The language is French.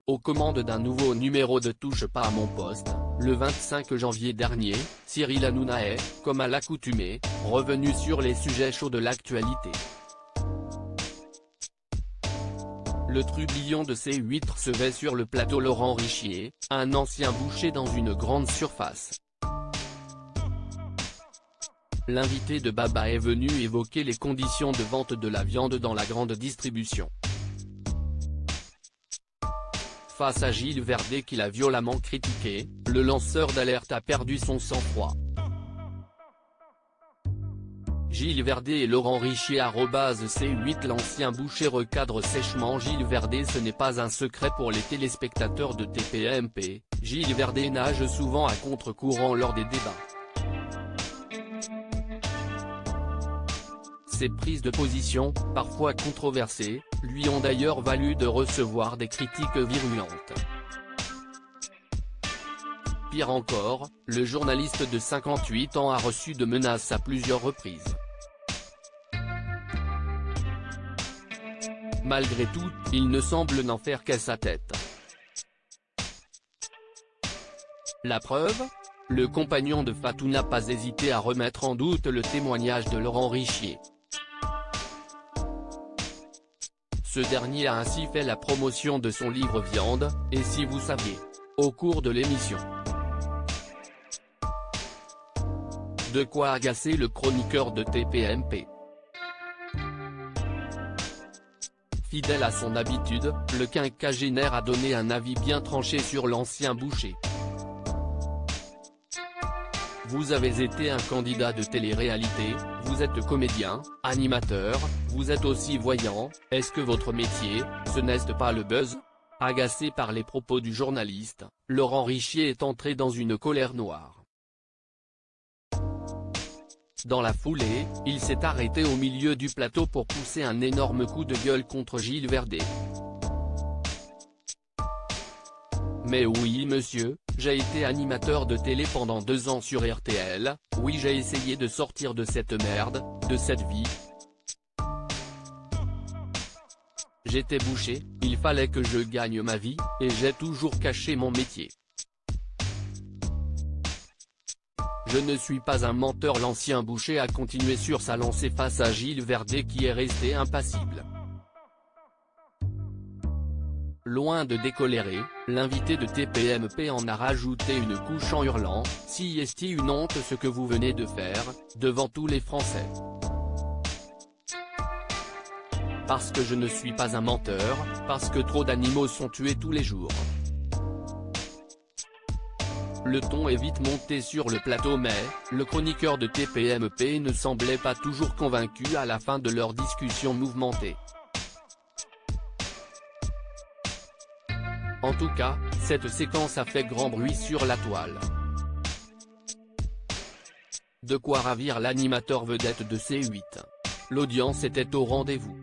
aux commandes d'un nouveau numéro de Touche pas à mon poste, le 25 janvier dernier, Cyril Hanouna est, comme à l'accoutumée, revenu sur les sujets chauds de l'actualité. Le trublion de C8 recevait sur le plateau Laurent Richier, un ancien boucher dans une grande surface. L'invité de Baba est venu évoquer les conditions de vente de la viande dans la grande distribution. Face à Gilles Verdet qui l'a violemment critiqué, le lanceur d'alerte a perdu son sang-froid. Gilles Verdet et Laurent Richier @C8 L'ancien boucher recadre sèchement Gilles Verdet. Ce n'est pas un secret pour les téléspectateurs de TPMP, Gilles Verdet nage souvent à contre-courant lors des débats. Ses prises de position, parfois controversées, lui ont d'ailleurs valu de recevoir des critiques virulentes. Pire encore, le journaliste de 58 ans a reçu de menaces à plusieurs reprises. Malgré tout, il ne semble n'en faire qu'à sa tête. La preuve ? Le compagnon de Fatou n'a pas hésité à remettre en doute le témoignage de Laurent Richier. Ce dernier a ainsi fait la promotion de son livre Viande, et si vous saviez, au cours de l'émission. De quoi agacer le chroniqueur de TPMP. Fidèle à son habitude, le quinquagénaire a donné un avis bien tranché sur l'ancien boucher. Vous avez été un candidat de télé-réalité, vous êtes comédien, animateur, vous êtes aussi voyant, est-ce que votre métier, ce n'est pas le buzz ? Agacé par les propos du journaliste, Laurent Richier est entré dans une colère noire. Dans la foulée, il s'est arrêté au milieu du plateau pour pousser un énorme coup de gueule contre Gilles Verdet. Mais oui monsieur, j'ai été animateur de télé pendant 2 ans sur RTL, oui j'ai essayé de sortir de cette merde, de cette vie. J'étais boucher, il fallait que je gagne ma vie, et j'ai toujours caché mon métier. Je ne suis pas un menteur. L'ancien boucher a continué sur sa lancée face à Gilles Verdet qui est resté impassible. Loin de décolérer, l'invité de TPMP en a rajouté une couche en hurlant « Si est une honte ce que vous venez de faire, devant tous les Français. Parce que je ne suis pas un menteur, parce que trop d'animaux sont tués tous les jours. » Le ton est vite monté sur le plateau mais, le chroniqueur de TPMP ne semblait pas toujours convaincu à la fin de leur discussion mouvementée. En tout cas, cette séquence a fait grand bruit sur la toile. De quoi ravir l'animateur vedette de C8. L'audience était au rendez-vous.